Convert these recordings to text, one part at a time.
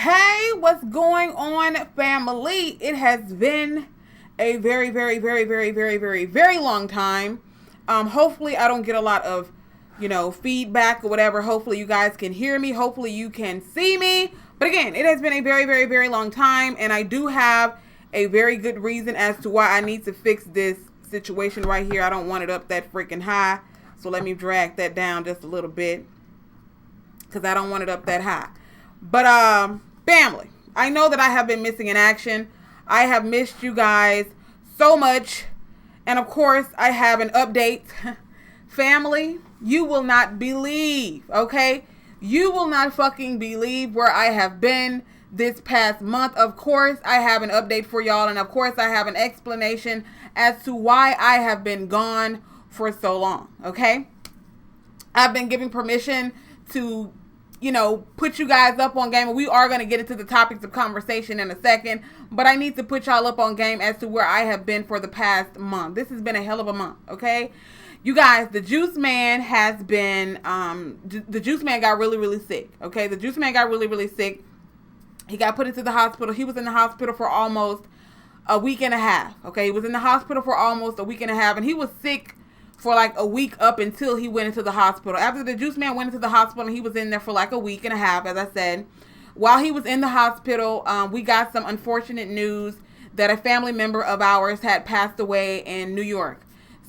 Hey, what's going on, family? It has been a very, very, very, very, very, very, very long time. Hopefully I don't get a lot of, feedback or whatever. Hopefully you guys can hear me. Hopefully you can see me. But again, it has been a very, very, very long time, and I do have a very good reason as to why I need to fix this situation right here. I don't want it up that freaking high. So let me drag that down just a little bit, because I don't want it up that high. But family, I know that I have been missing in action. I have missed you guys so much. And of course, I have an update. Family, you will not believe, okay? You will not fucking believe where I have been this past month. Of course, I have an update for y'all. And of course, I have an explanation as to why I have been gone for so long, okay? I've been given permission to put you guys up on game. And we are going to get into the topics of conversation in a second. But I need to put y'all up on game as to where I have been for the past month. This has been a hell of a month, okay? You guys, the Juice Man has been, the Juice Man got really, really sick, okay? The Juice Man got really, really sick. He got put into the hospital. He was in the hospital for almost a week and a half, okay? He was in the hospital for almost a week and a half. And he was sick for like a week up until he went into the hospital. After the Juice Man went into the hospital, he was in there for like a week and a half, as I said. While he was in the hospital, we got some unfortunate news that a family member of ours had passed away in New York.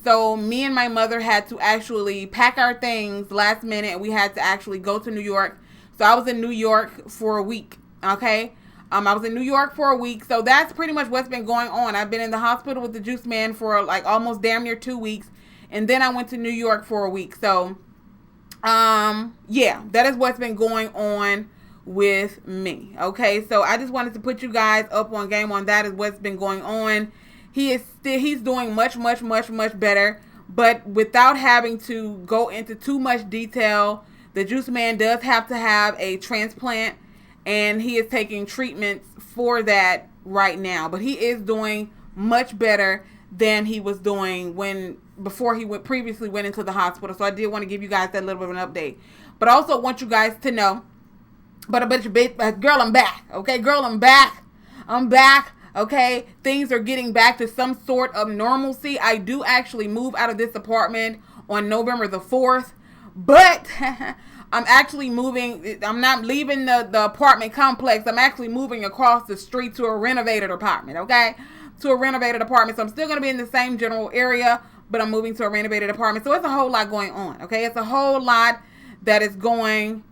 So me and my mother had to actually pack our things last minute, and we had to actually go to New York. So I was in New York for a week, okay? I was in New York for a week. So that's pretty much what's been going on. I've been in the hospital with the Juice Man for like almost damn near 2 weeks. And then I went to New York for a week. So, yeah, that is what's been going on with me. Okay, so I just wanted to put you guys up on game on that is what's been going on. He's doing much, much, much, much better. But without having to go into too much detail, the Juice Man does have to have a transplant. And he is taking treatments for that right now. But he is doing much better than he was doing before he previously went into the hospital. So I did want to give you guys that little bit of an update. But I also want you guys to know, girl, I'm back. Okay, girl, I'm back. I'm back. Okay, things are getting back to some sort of normalcy. I do actually move out of this apartment on November the 4th. But I'm actually moving. I'm not leaving the apartment complex. I'm actually moving across the street to a renovated apartment, okay? To a renovated apartment. So I'm still going to be in the same general area, but I'm moving to a renovated apartment. So it's a whole lot going on, okay? It's a whole lot that is going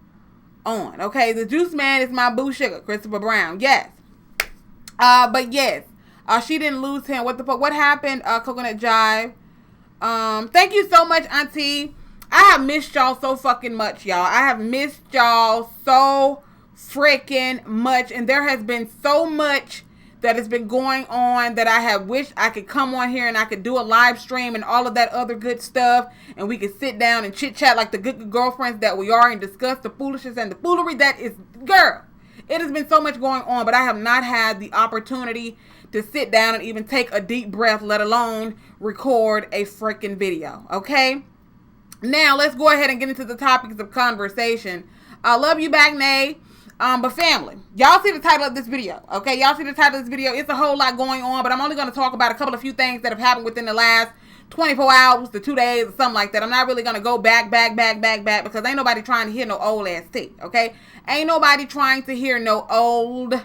on, okay? The Juice Man is my boo sugar, Christopher Brown, yes. But yes, she didn't lose him. What the fuck? What happened, Coconut Jive? Thank you so much, Auntie. I have missed y'all so fucking much, y'all. I have missed y'all so freaking much. And there has been so much that has been going on that I have wished I could come on here and I could do a live stream and all of that other good stuff. And we could sit down and chit chat like the good girlfriends that we are and discuss the foolishness and the foolery that is, girl. It has been so much going on, but I have not had the opportunity to sit down and even take a deep breath, let alone record a freaking video. Okay? Now, let's go ahead and get into the topics of conversation. I love you back, Nay. But family, y'all see the title of this video, okay? Y'all see the title of this video. It's a whole lot going on, but I'm only going to talk about a few things that have happened within the last 24 hours to 2 days or something like that. I'm not really going to go back, because ain't nobody trying to hear no old ass tea, okay? Ain't nobody trying to hear no old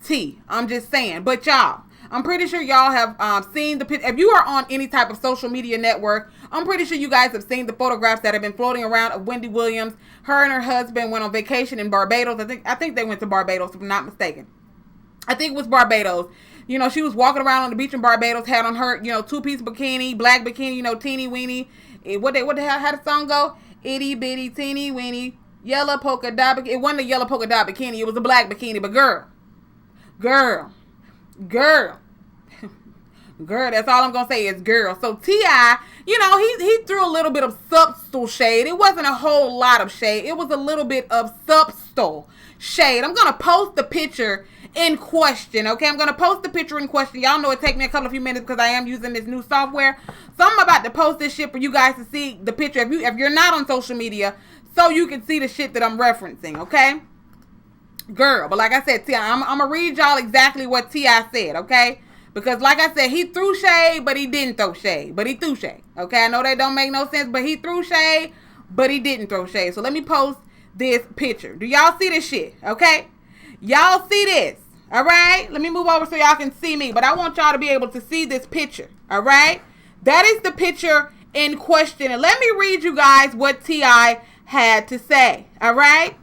tea. I'm just saying. But y'all, I'm pretty sure y'all have seen the picture. If you are on any type of social media network, I'm pretty sure you guys have seen the photographs that have been floating around of Wendy Williams. Her and her husband went on vacation in Barbados. I think they went to Barbados, if I'm not mistaken. I think it was Barbados. You know, she was walking around on the beach in Barbados, had on her, two-piece bikini, black bikini, teeny weeny. What the hell, how the song go? Itty bitty teeny weeny, yellow polka dot bikini. It wasn't a yellow polka dot bikini. It was a black bikini. But girl, that's all I'm going to say is girl. So T.I., he threw a little bit of subtle shade. It wasn't a whole lot of shade. It was a little bit of subtle shade. I'm going to post the picture in question, okay? I'm going to post the picture in question. Y'all know it take me a few minutes because I am using this new software. So I'm about to post this shit for you guys to see the picture. If you're not on social media, so you can see the shit that I'm referencing, okay? Girl, but like I said, T.I., I'm going to read y'all exactly what T.I. said, okay? Because like I said, he threw shade, but he didn't throw shade. But he threw shade, okay? I know that don't make no sense, but he threw shade, but he didn't throw shade. So let me post this picture. Do y'all see this shit, okay? Y'all see this, all right? Let me move over so y'all can see me, but I want y'all to be able to see this picture, all right? That is the picture in question. And let me read you guys what T.I. had to say, all right?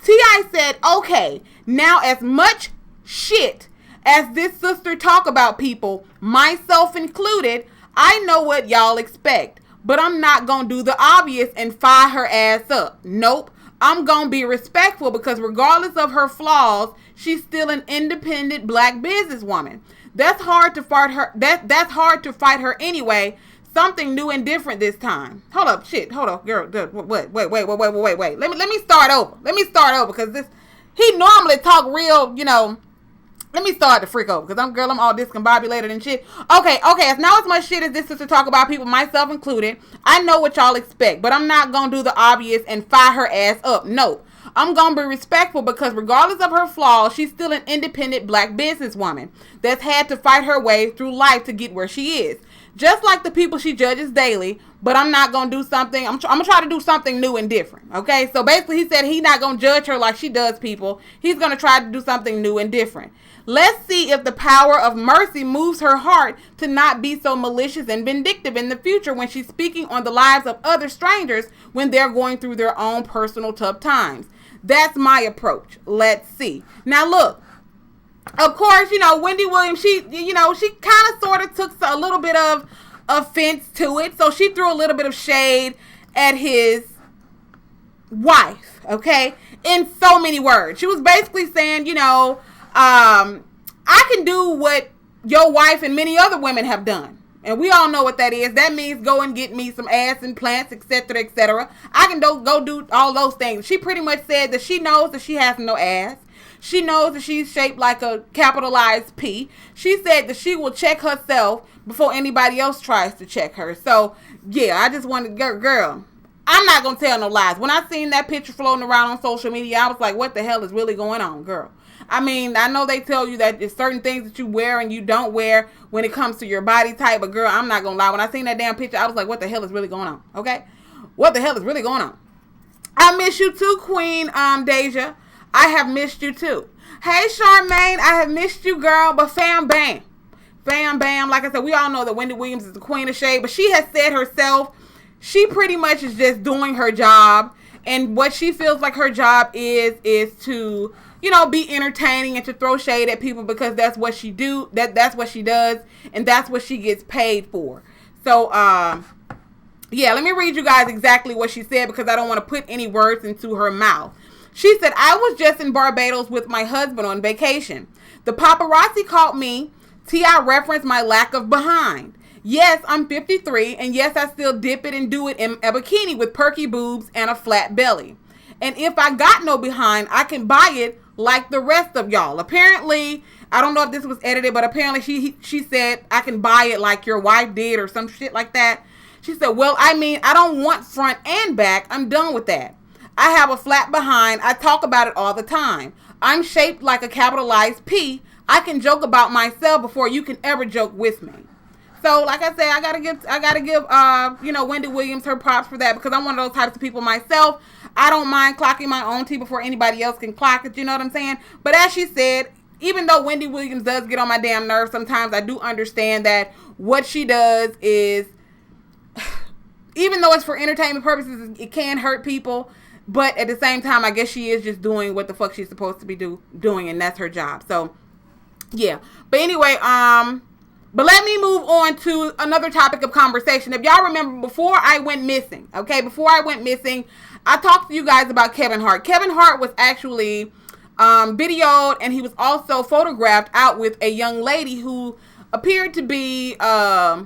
T.I. said, okay, now as much shit as this sister talk about people, myself included, I know what y'all expect. But I'm not going to do the obvious and fire her ass up. Nope. I'm going to be respectful because regardless of her flaws, she's still an independent black businesswoman. That's hard to fight her. That's hard to fight her anyway. Something new and different this time. Hold up, shit. Hold up, girl. Wait. Let me start over. Because he normally talk real, Let me start the freak over because I'm all discombobulated and shit. Okay. It's now as much shit as this is to talk about people, myself included. I know what y'all expect, but I'm not going to do the obvious and fire her ass up. No. I'm going to be respectful because regardless of her flaws, she's still an independent black businesswoman that's had to fight her way through life to get where she is. Just like the people she judges daily, but I'm not going to do something. I'm going to try to do something new and different. Okay. So basically he said he's not going to judge her like she does people. He's going to try to do something new and different. Let's see if the power of mercy moves her heart to not be so malicious and vindictive in the future when she's speaking on the lives of other strangers when they're going through their own personal tough times. That's my approach. Let's see. Now look, of course, Wendy Williams, she kind of sort of took a little bit of offense to it. So she threw a little bit of shade at his wife, okay, in so many words. She was basically saying, I can do what your wife and many other women have done. And we all know what that is. That means go and get me some ass implants, etc., etc. I can go do all those things. She pretty much said that she knows that she has no ass. She knows that she's shaped like a capitalized P. She said that she will check herself before anybody else tries to check her. So, yeah, I just wanted, girl, I'm not going to tell no lies. When I seen that picture floating around on social media, I was like, what the hell is really going on, girl? I mean, I know they tell you that there's certain things that you wear and you don't wear when it comes to your body type. But, girl, I'm not going to lie. When I seen that damn picture, I was like, what the hell is really going on? Okay? What the hell is really going on? I miss you too, Queen Deja. I have missed you too. Hey, Charmaine, I have missed you, girl. But fam, bam. Fam, bam. Like I said, we all know that Wendy Williams is the queen of shade. But she has said herself, she pretty much is just doing her job. And what she feels like her job is to, be entertaining and to throw shade at people because that's what she do. That's what she does. And that's what she gets paid for. So, yeah, let me read you guys exactly what she said because I don't want to put any words into her mouth. She said, I was just in Barbados with my husband on vacation. The paparazzi caught me. T.I. referenced my lack of behind. Yes, I'm 53, and yes, I still dip it and do it in a bikini with perky boobs and a flat belly. And if I got no behind, I can buy it like the rest of y'all. Apparently, I don't know if this was edited, but apparently she said, I can buy it like your wife did or some shit like that. She said, well, I mean, I don't want front and back. I'm done with that. I have a flat behind. I talk about it all the time. I'm shaped like a capitalized P. I can joke about myself before you can ever joke with me. So, like I said, I gotta give Wendy Williams her props for that because I'm one of those types of people myself. I don't mind clocking my own tea before anybody else can clock it. You know what I'm saying? But as she said, even though Wendy Williams does get on my damn nerves sometimes, I do understand that what she does is, even though it's for entertainment purposes, it can hurt people. But at the same time, I guess she is just doing what the fuck she's supposed to be doing, and that's her job. So, yeah. But anyway, but let me move on to another topic of conversation. If y'all remember, before I went missing, I talked to you guys about Kevin Hart. Kevin Hart was actually videoed, and he was also photographed out with a young lady who appeared to be, I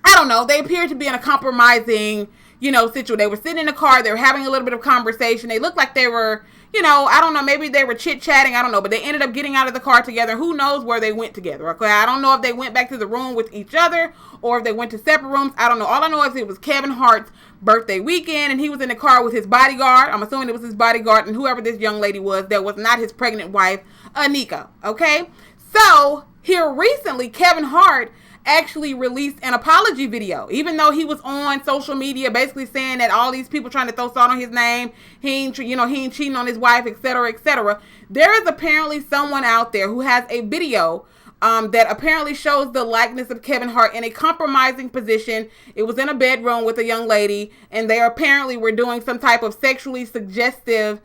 don't know, they appeared to be in a compromising situation. They were sitting in the car. They were having a little bit of conversation. They looked like they were, you know, I don't know, maybe they were chit-chatting, I don't know, but they ended up getting out of the car together. Who knows where they went together, okay? I don't know if they went back to the room with each other or if they went to separate rooms. I don't know. All I know is it was Kevin Hart's birthday weekend, and he was in the car with his bodyguard. I'm assuming it was his bodyguard and whoever this young lady was that was not his pregnant wife, Kenneka, okay? So, here recently, Kevin Hart actually released an apology video, even though he was on social media basically saying that all these people trying to throw salt on his name, he ain't cheating on his wife, etc., etc. There is apparently someone out there who has a video that apparently shows the likeness of Kevin Hart in a compromising position. It was in a bedroom with a young lady, and they apparently were doing some type of sexually suggestive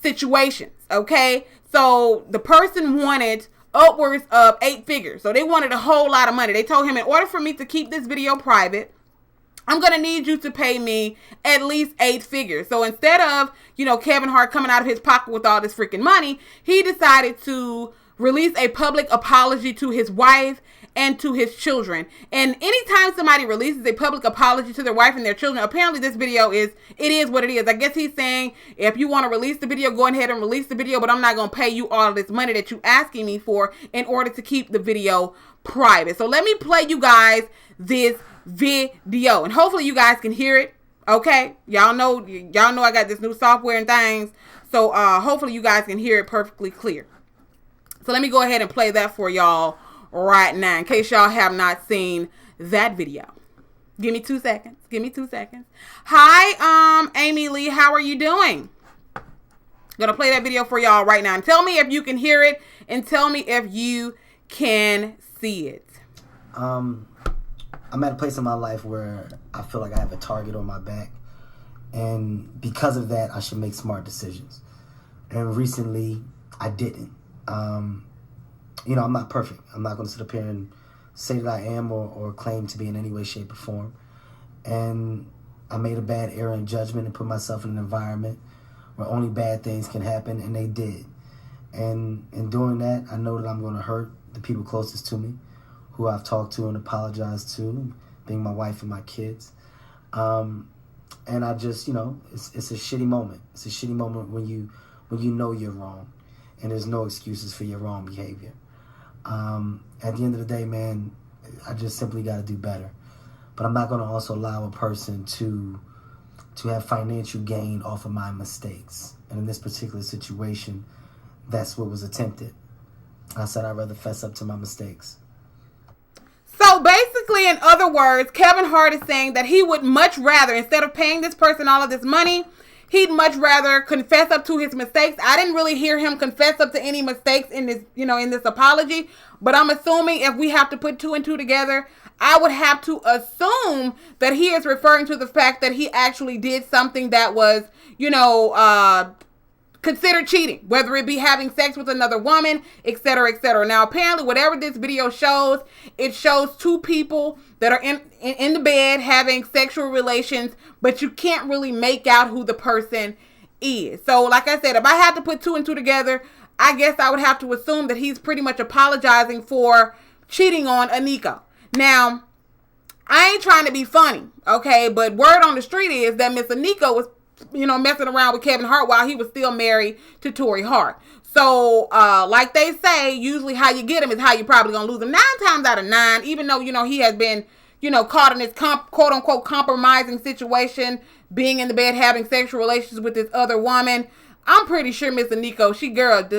situations, okay? So the person wanted upwards of 8 figures. So they wanted a whole lot of money. They told him, in order for me to keep this video private, I'm going to need you to pay me at least 8 figures. So instead of, Kevin Hart coming out of his pocket with all this freaking money, he decided to release a public apology to his wife and to his children. And anytime somebody releases a public apology to their wife and their children, apparently this video is what it is. I guess he's saying, if you want to release the video, go ahead and release the video, but I'm not going to pay you all of this money that you're asking me for in order to keep the video private. So let me play you guys this video, and hopefully you guys can hear it. Okay, y'all know I got this new software and things, so hopefully you guys can hear it perfectly clear. So let me go ahead and play that for y'all right now, in case y'all have not seen that video. Give me 2 seconds. Hi, Amy Lee, how are you doing? Gonna play that video for y'all right now, and tell me if you can hear it, and tell me if you can see it. I'm at a place in my life where I feel like I have a target on my back, and because of that, I should make smart decisions. And recently, I didn't. I'm not perfect. I'm not going to sit up here and say that I am or claim to be in any way, shape, or form. And I made a bad error in judgment and put myself in an environment where only bad things can happen, and they did. And in doing that, I know that I'm going to hurt the people closest to me, who I've talked to and apologized to, being my wife and my kids. And I just, it's a shitty moment. It's a shitty moment when you know you're wrong, and there's no excuses for your wrong behavior. At the end of the day, man, I just simply got to do better. But I'm not going to also allow a person to have financial gain off of my mistakes. And in this particular situation, that's what was attempted. I said I'd rather fess up to my mistakes. So basically, in other words, Kevin Hart is saying that he would much rather, instead of paying this person all of this money, he'd much rather confess up to his mistakes. I didn't really hear him confess up to any mistakes in this, in this apology. But I'm assuming if we have to put 2 and 2 together, I would have to assume that he is referring to the fact that he actually did something that was, considered cheating, whether it be having sex with another woman, etc., etc. Now, apparently, whatever this video shows, it shows 2 people that are in the bed having sexual relations, but you can't really make out who the person is. So, like I said, if I had to put 2 and 2 together, I guess I would have to assume that he's pretty much apologizing for cheating on Kenneka. Now, I ain't trying to be funny, okay, but word on the street is that Miss Kenneka was messing around with Kevin Hart while he was still married to Tori Hart. So, like they say, usually how you get him is how you probably gonna lose him. 9 times out of 9, even though, he has been, caught in this quote-unquote compromising situation, being in the bed having sexual relations with this other woman, I'm pretty sure Miss Kenneka,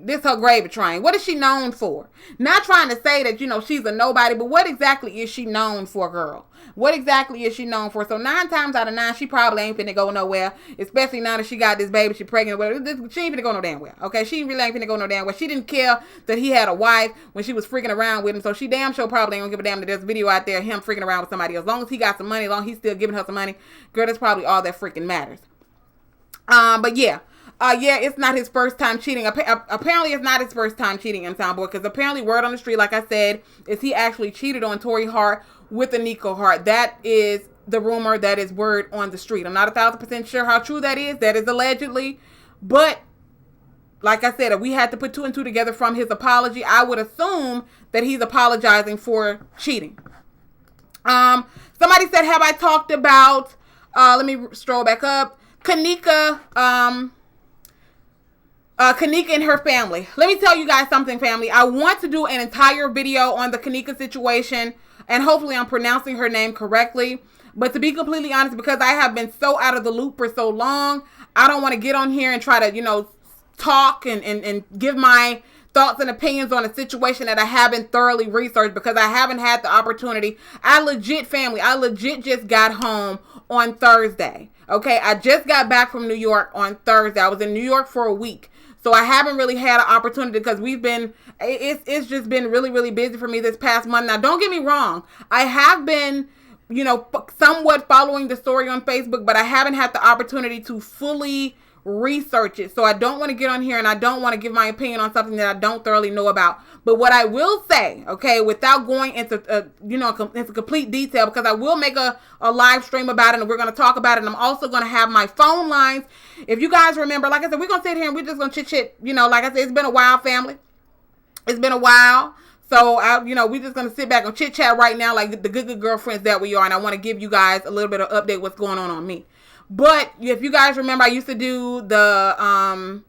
this her gravy train. What is she known for? Not trying to say that, she's a nobody, but what exactly is she known for, girl? What exactly is she known for? So 9 times out of 9, she probably ain't finna go nowhere, especially now that she got this baby, she pregnant. She ain't finna go no damn well, okay? She really ain't finna go no damn well. She didn't care that he had a wife when she was freaking around with him, so she damn sure probably ain't gonna give a damn that there's a video out there of him freaking around with somebody else. As long as he got some money, as long as he's still giving her some money, girl, that's probably all that freaking matters. But yeah. It's not his first time cheating. Apparently, it's not his first time cheating in Soundboard, because apparently, word on the street, like I said, is he actually cheated on Tori Hart with Kenneka Hart. That is the rumor. That is word on the street. I'm not 1,000% sure how true that is. That is allegedly. But, like I said, if we had to put 2 and 2 together from his apology, I would assume that he's apologizing for cheating. Somebody said, have I talked about, let me scroll back up, Kenneka, Kenneka and her family. Let me tell you guys something, family. I want to do an entire video on the Kenneka situation, and hopefully I'm pronouncing her name correctly. But to be completely honest, because I have been so out of the loop for so long, I don't want to get on here and try to, talk and give my thoughts and opinions on a situation that I haven't thoroughly researched, because I haven't had the opportunity. I legit just got home on Thursday. Okay, I just got back from New York on Thursday. I was in New York for a week. So I haven't really had an opportunity, because it's just been really, really busy for me this past month. Now, don't get me wrong. I have been, somewhat following the story on Facebook, but I haven't had the opportunity to fully research it. So I don't want to get on here and I don't want to give my opinion on something that I don't thoroughly know about. But what I will say, okay, without going into into complete detail, because I will make a live stream about it and we're going to talk about it. And I'm also going to have my phone lines. If you guys remember, like I said, we're going to sit here and we're just going to chit. Like I said, it's been a while, family. It's been a while. So, we're just going to sit back and chit chat right now like the good girlfriends that we are. And I want to give you guys a little bit of update what's going on me. But if you guys remember, I used to do the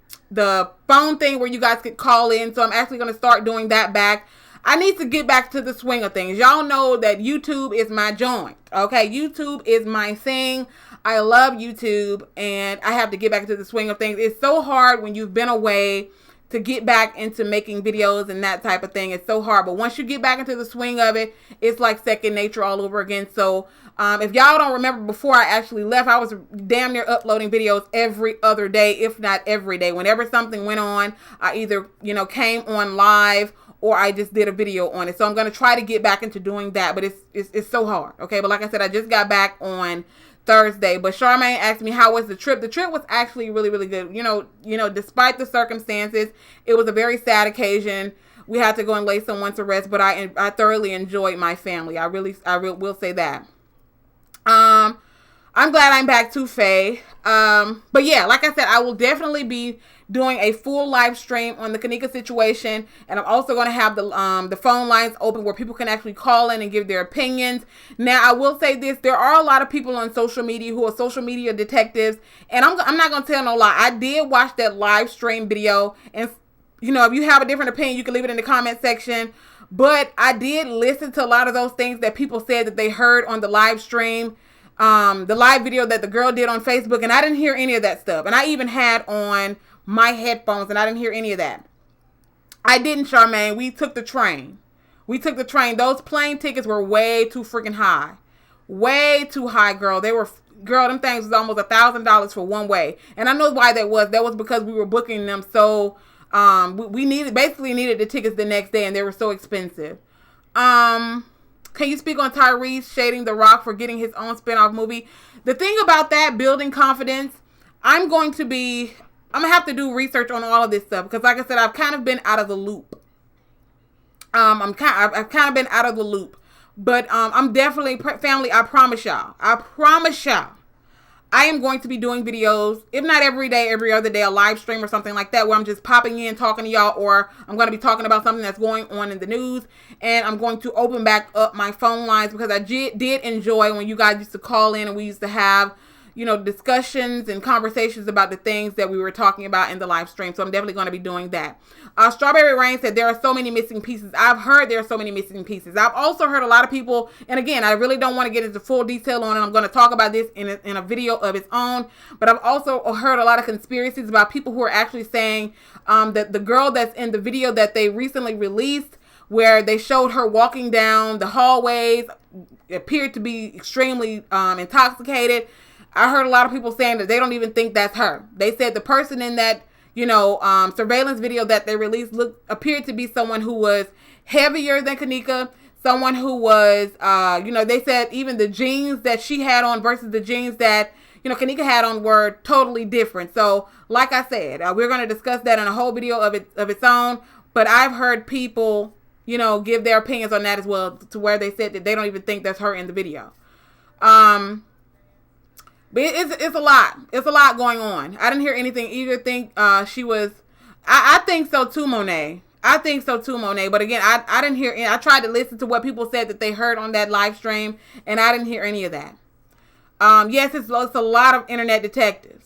phone thing where you guys could call in. So I'm actually going to start doing that back. I need to get back to the swing of things. Y'all know that YouTube is my joint. Okay, YouTube is my thing. I love YouTube and I have to get back to the swing of things. It's so hard when you've been away to get back into making videos and that type of thing. It's so hard. But once you get back into the swing of it, it's like second nature all over again. So if y'all don't remember, before I actually left, I was damn near uploading videos every other day, if not every day. Whenever something went on, I either, came on live or I just did a video on it. So I'm going to try to get back into doing that. But it's so hard. Okay. But like I said, I just got back on Thursday. But Charmaine asked me, how was the trip? The trip was actually really, really good. Despite the circumstances, it was a very sad occasion. We had to go and lay someone to rest, but I thoroughly enjoyed my family. I will say that. I'm glad I'm back too, Faye. But yeah, like I said, I will definitely be doing a full live stream on the Kenneka situation, and I'm also going to have the phone lines open where people can actually call in and give their opinions. Now, I will say this: there are a lot of people on social media who are social media detectives, and I'm not going to tell no lie. I did watch that live stream video, and if you have a different opinion, you can leave it in the comment section. But I did listen to a lot of those things that people said that they heard on the live stream. The live video that the girl did on Facebook, and I didn't hear any of that stuff. And I even had on my headphones, and I didn't hear any of that. I didn't, Charmaine. We took the train. Those plane tickets were way too freaking high. Way too high, girl. Them things was almost $1,000 for one way. And I know why that was. That was because we were booking them so, we needed the tickets the next day, and they were so expensive. Can you speak on Tyrese shading The Rock for getting his own spinoff movie? The thing about that, building confidence, I'm going to have to do research on all of this stuff, because like I said, I've kind of been out of the loop. I've kind of been out of the loop, but I'm definitely, family, I promise y'all, I am going to be doing videos, if not every day, every other day, a live stream or something like that, where I'm just popping in, talking to y'all, or I'm going to be talking about something that's going on in the news, and I'm going to open back up my phone lines, because I did enjoy when you guys used to call in and we used to have, discussions and conversations about the things that we were talking about in the live stream. So I'm definitely going to be doing that. Strawberry Rain said there are so many missing pieces. I've heard there are so many missing pieces. I've also heard a lot of people, and again, I really don't want to get into full detail on it. I'm going to talk about this in a video of its own, but I've also heard a lot of conspiracies about people who are actually saying that the girl that's in the video that they recently released, where they showed her walking down the hallways, appeared to be extremely intoxicated. I heard a lot of people saying that they don't even think that's her. They said the person in that, surveillance video that they released appeared to be someone who was heavier than Kenneka, someone who was, they said even the jeans that she had on versus the jeans that, Kenneka had on were totally different. So, like I said, we're going to discuss that in a whole video of its own. But I've heard people, give their opinions on that as well, to where they said that they don't even think that's her in the video. But it's a lot. It's a lot going on. I didn't hear anything either. Think she was. I think so too, Monet. But again, I didn't hear. I tried to listen to what people said that they heard on that live stream, and I didn't hear any of that. Yes, it's a lot of internet detectives.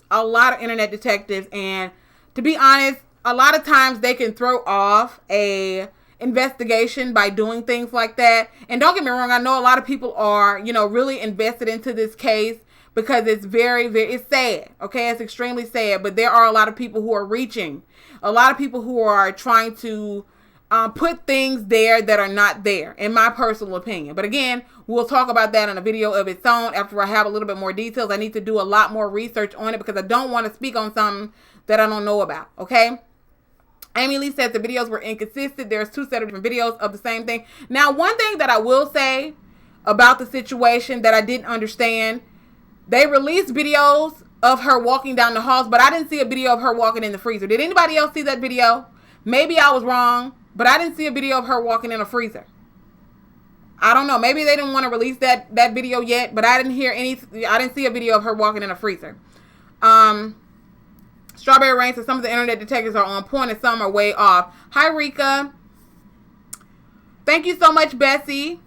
And to be honest, a lot of times they can throw off a investigation by doing things like that. And don't get me wrong, I know a lot of people are, really invested into this case because it's it's sad. Okay, it's extremely sad. But there are a lot of people who are reaching, a lot of people who are trying to put things there that are not there, in my personal opinion. But again, we'll talk about that in a video of its own after I have a little bit more details. I need to do a lot more research on it because I don't want to speak on something that I don't know about. Okay. Amy Lee says the videos were inconsistent. There's 2 sets of different videos of the same thing. Now, one thing that I will say about the situation that I didn't understand, they released videos of her walking down the halls, but I didn't see a video of her walking in the freezer. Did anybody else see that video? Maybe I was wrong, but I didn't see a video of her walking in a freezer. I don't know. Maybe they didn't want to release that video yet, but I didn't see a video of her walking in a freezer. Strawberry Rain says some of the internet detectives are on point and some are way off. Hi, Rika. Thank you so much, Bessie.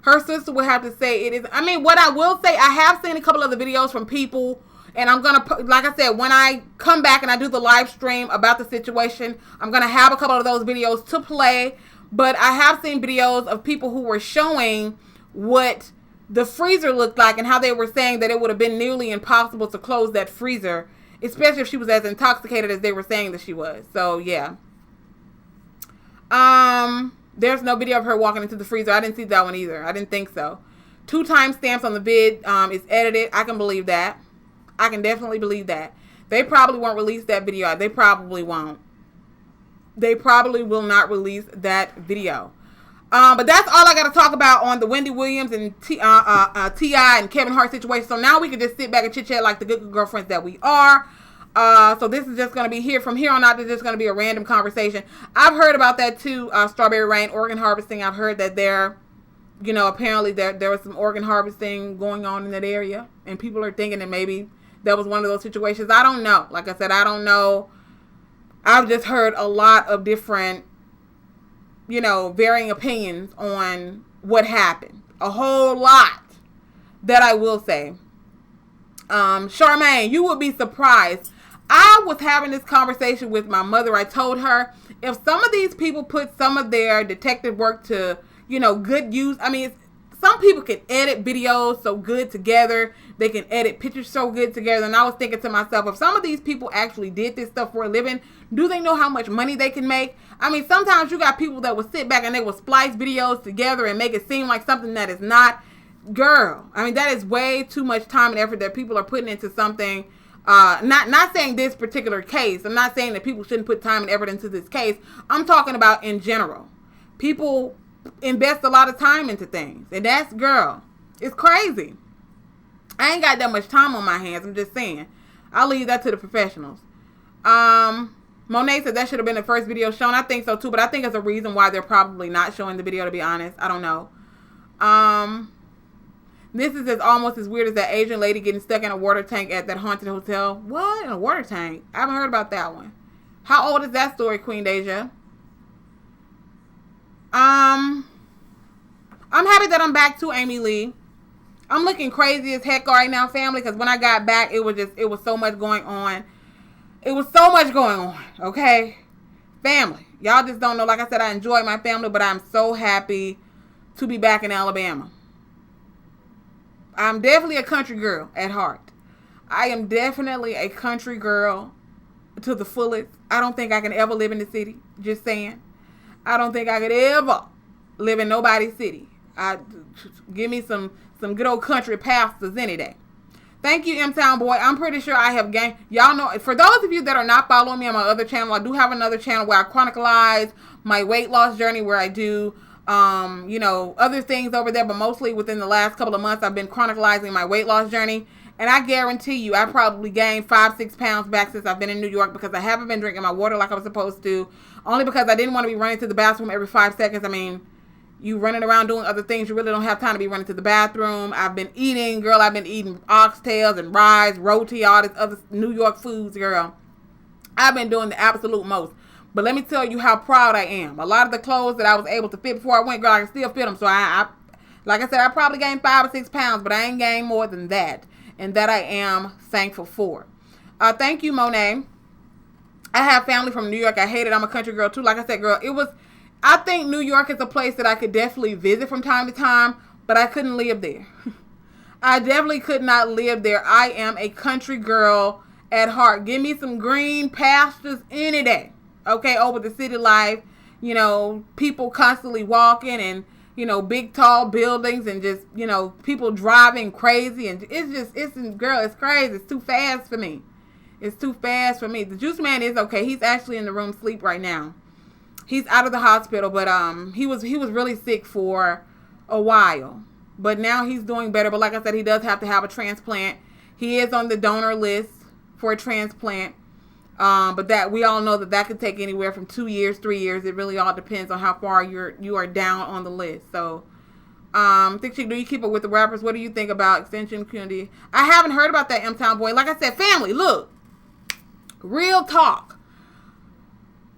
Her sister would have to say it is. I mean, what I will say, I have seen a couple of the videos from people, and I'm going to, like I said, when I come back and I do the live stream about the situation, I'm going to have a couple of those videos to play. But I have seen videos of people who were showing what the freezer looked like and how they were saying that it would have been nearly impossible to close that freezer, especially if she was as intoxicated as they were saying that she was. So, yeah. There's no video of her walking into the freezer. I didn't see that one either. I didn't think so. 2 timestamps on the vid is edited. I can believe that. I can definitely believe that. They probably won't release that video. They probably won't. They probably will not release that video. But that's all I got to talk about on the Wendy Williams and TI and Kevin Hart situation. So now we can just sit back and chit-chat like the good girlfriends that we are. So this is just going to be from here on out, it's just going to be a random conversation. I've heard about that too, Strawberry Rain, organ harvesting. I've heard that apparently there was some organ harvesting going on in that area. And people are thinking that maybe that was one of those situations. I don't know. Like I said, I don't know. I've just heard a lot of different, varying opinions on what happened. A whole lot that I will say. Charmaine, you would be surprised. I was having this conversation with my mother. I told her, if some of these people put some of their detective work to, good use. I mean, some people can edit videos so good together. They can edit pictures so good together. And I was thinking to myself, if some of these people actually did this stuff for a living, do they know how much money they can make? I mean, sometimes you got people that will sit back and they will splice videos together and make it seem like something that is not. Girl, I mean, that is way too much time and effort that people are putting into something. Not saying this particular case. I'm not saying that people shouldn't put time and effort into this case. I'm talking about in general. People invest a lot of time into things. And that's, girl, it's crazy. I ain't got that much time on my hands. I'm just saying. I'll leave that to the professionals. Monet said that should have been the first video shown. I think so too, but I think it's a reason why they're probably not showing the video, to be honest. I don't know. This is almost as weird as that Asian lady getting stuck in a water tank at that haunted hotel. What? In a water tank? I haven't heard about that one. How old is that story, Queen Deja? I'm happy that I'm back to Amy Lee. I'm looking crazy as heck right now, family, because when I got back, it was so much going on. It was so much going on, okay? Family. Y'all just don't know. Like I said, I enjoy my family, but I'm so happy to be back in Alabama. I'm definitely a country girl at heart. I am definitely a country girl to the fullest. I don't think I can ever live in the city. Just saying. I don't think I could ever live in nobody's city. Give me some good old country pastors any day. Thank you, M-Town Boy. I'm pretty sure I have gained. Y'all know, for those of you that are not following me on my other channel, I do have another channel where I chronicleize my weight loss journey, where I do other things over there, but mostly within the last couple of months, I've been chronicalizing my weight loss journey. And I guarantee you, I probably gained 5-6 pounds back since I've been in New York, because I haven't been drinking my water like I was supposed to. Only because I didn't want to be running to the bathroom every 5 seconds. I mean, you running around doing other things, you really don't have time to be running to the bathroom. I've been eating oxtails and rice, roti, all this other New York foods, girl. I've been doing the absolute most. But let me tell you how proud I am. A lot of the clothes that I was able to fit before I went, girl, I can still fit them. So like I said, I probably gained 5 or 6 pounds, but I ain't gained more than that. And that I am thankful for. Thank you, Monet. I have family from New York. I hate it. I'm a country girl too. Like I said, girl, I think New York is a place that I could definitely visit from time to time, but I couldn't live there. I definitely could not live there. I am a country girl at heart. Give me some green pastures any day. Okay, over the city life. You know, people constantly walking and, you know, big tall buildings and just, you know, people driving crazy. And girl, it's crazy. It's too fast for me. It's too fast for me. The juice man is okay. He's actually in the room asleep right now. He's out of the hospital, but he was really sick for a while. But now he's doing better. But like I said, he does have to have a transplant. He is on the donor list for a transplant. But that we all know that could take anywhere from 2 years, 3 years. It really all depends on how far you are down on the list. So, Thick Chick, do you keep up with the rappers? What do you think about Extension community? I haven't heard about that M-Town boy. Like I said, family, look, real talk.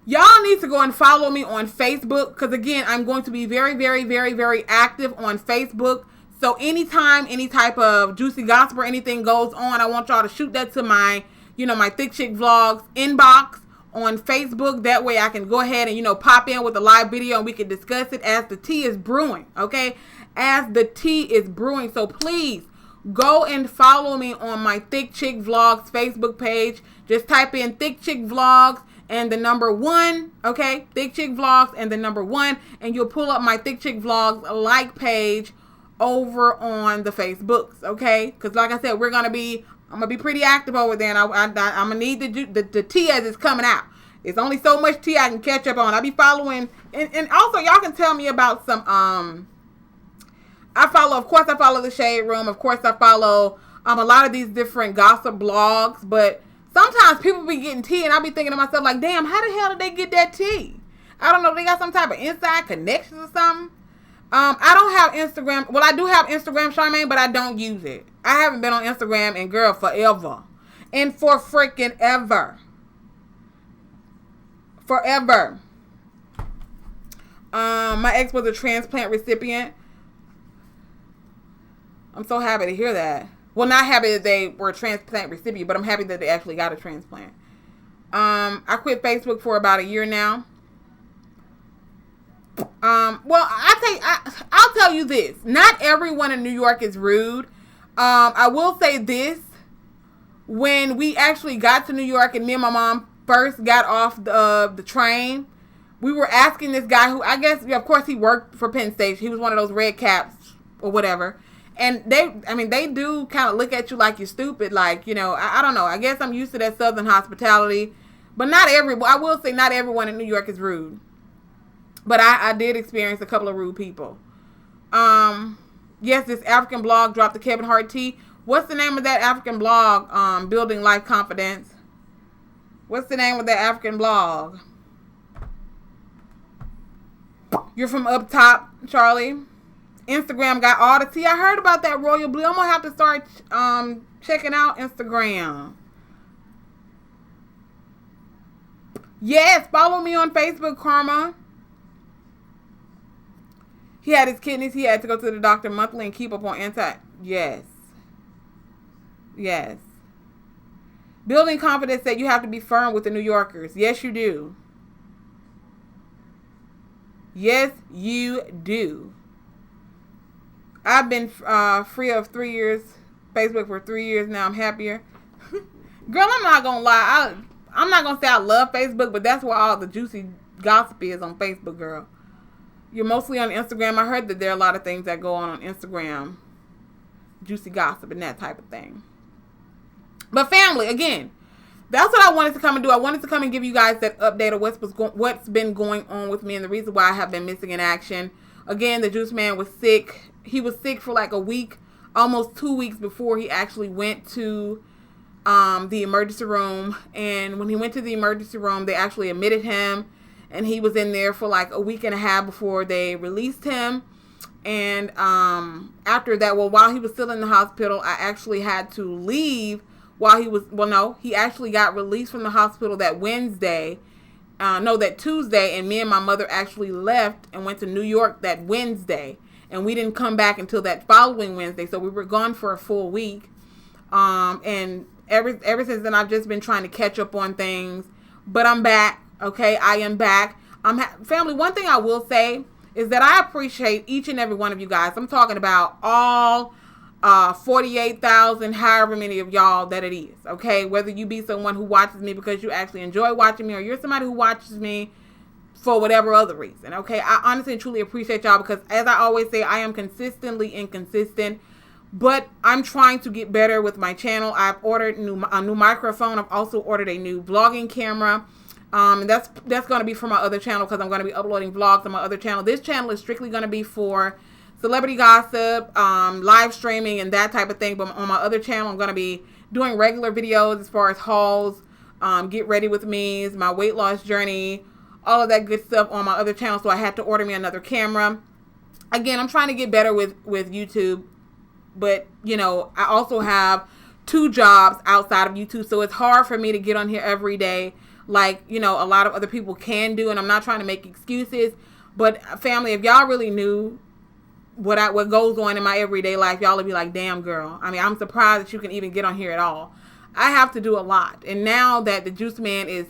Y'all need to go and follow me on Facebook because, again, I'm going to be very, very, very, very active on Facebook. So anytime any type of juicy gossip or anything goes on, I want y'all to shoot that to my, you know, my Thick Chick Vlogs inbox on Facebook. That way I can go ahead and, you know, pop in with a live video and we can discuss it as the tea is brewing, okay? As the tea is brewing. So please go and follow me on my Thick Chick Vlogs Facebook page. Just type in Thick Chick Vlogs and the number 1, okay? Thick Chick Vlogs and the number 1, and you'll pull up my Thick Chick Vlogs like page over on the Facebooks, okay? Because like I said, I'm gonna be pretty active over there, and I'm gonna need the tea as it's coming out. It's only so much tea I can catch up on. I'll be following, and also y'all can tell me about some. Of course, I follow the Shade Room. Of course, I follow a lot of these different gossip blogs, but sometimes people be getting tea, and I be thinking to myself, like, damn, how the hell did they get that tea? I don't know. They got some type of inside connections or something. I don't have Instagram. Well, I do have Instagram, Charmaine, but I don't use it. I haven't been on Instagram in, girl, forever. And for freaking ever. Forever. My ex was a transplant recipient. I'm so happy to hear that. Well, not happy that they were a transplant recipient, but I'm happy that they actually got a transplant. I quit Facebook for about a year now. Well, I'll tell you this. Not everyone in New York is rude. I will say this. When we actually got to New York and me and my mom first got off the train, we were asking this guy who, I guess, of course, he worked for Penn Station. He was one of those red caps or whatever. And they do kind of look at you like you're stupid. Like, you know, I don't know. I guess I'm used to that Southern hospitality. But I will say not everyone in New York is rude. But I did experience a couple of rude people. Yes, this African blog dropped the Kevin Hart tea. What's the name of that African blog? Building Life Confidence. What's the name of that African blog? You're from up top, Charlie. Instagram got all the tea. I heard about that Royal Blue. I'm going to have to start checking out Instagram. Yes, follow me on Facebook, Karma. He had his kidneys. He had to go to the doctor monthly and keep up on Yes. Yes. Building confidence said you have to be firm with the New Yorkers. Yes, you do. Yes, you do. I've been free of 3 years, Facebook for 3 years now. I'm happier. Girl, I'm not going to lie. I'm not going to say I love Facebook, but that's where all the juicy gossip is on Facebook, girl. You're mostly on Instagram. I heard that there are a lot of things that go on Instagram. Juicy gossip and that type of thing. But family, again, that's what I wanted to come and do. I wanted to come and give you guys that update of what's been going on with me and the reason why I have been missing in action. Again, the juice man was sick. He was sick for like a week, almost 2 weeks before he actually went to the emergency room. And when he went to the emergency room, they actually admitted him. And he was in there for like a week and a half before they released him. And after that, while he was still in the hospital, I actually had to leave while he was, he actually got released from the hospital that Tuesday. And me and my mother actually left and went to New York that Wednesday. And we didn't come back until that following Wednesday. So we were gone for a full week. And ever since then, I've just been trying to catch up on things. but I'm back. Okay, I am back. Family, one thing I will say is that I appreciate each and every one of you guys. I'm talking about all 48,000, however many of y'all that it is. Okay, whether you be someone who watches me because you actually enjoy watching me, or you're somebody who watches me for whatever other reason. Okay, I honestly and truly appreciate y'all, because as I always say, I am consistently inconsistent, but I'm trying to get better with my channel. I've ordered a new microphone. I've also ordered a new vlogging camera. And that's going to be for my other channel, because I'm going to be uploading vlogs on my other channel. This channel is strictly going to be for celebrity gossip, live streaming, and that type of thing. But on my other channel, I'm going to be doing regular videos as far as hauls, get ready with me, my weight loss journey, all of that good stuff on my other channel. So I had to order me another camera. Again, I'm trying to get better with YouTube, but you know, I also have 2 jobs outside of YouTube, so it's hard for me to get on here every day like, you know, a lot of other people can do. And I'm not trying to make excuses, but family, if y'all really knew what goes on in my everyday life, y'all would be like, damn girl. I mean, I'm surprised that you can even get on here at all. I have to do a lot. And now that the Juice Man is,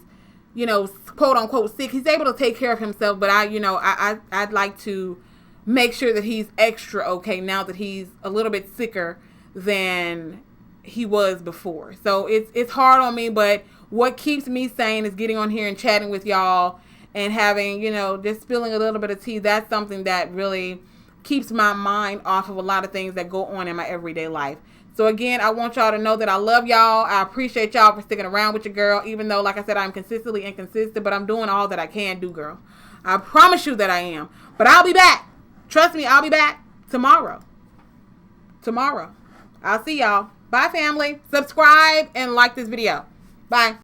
you know, quote unquote sick, he's able to take care of himself. But I'd like to make sure that he's extra okay now that he's a little bit sicker than he was before. So it's hard on me, but what keeps me sane is getting on here and chatting with y'all and having, you know, just spilling a little bit of tea. That's something that really keeps my mind off of a lot of things that go on in my everyday life. So again, I want y'all to know that I love y'all. I appreciate y'all for sticking around with your girl, even though, like I said, I'm consistently inconsistent, but I'm doing all that I can do, girl. I promise you that I am. But I'll be back. Trust me, I'll be back tomorrow. I'll see y'all. Bye, family. Subscribe and like this video. Bye.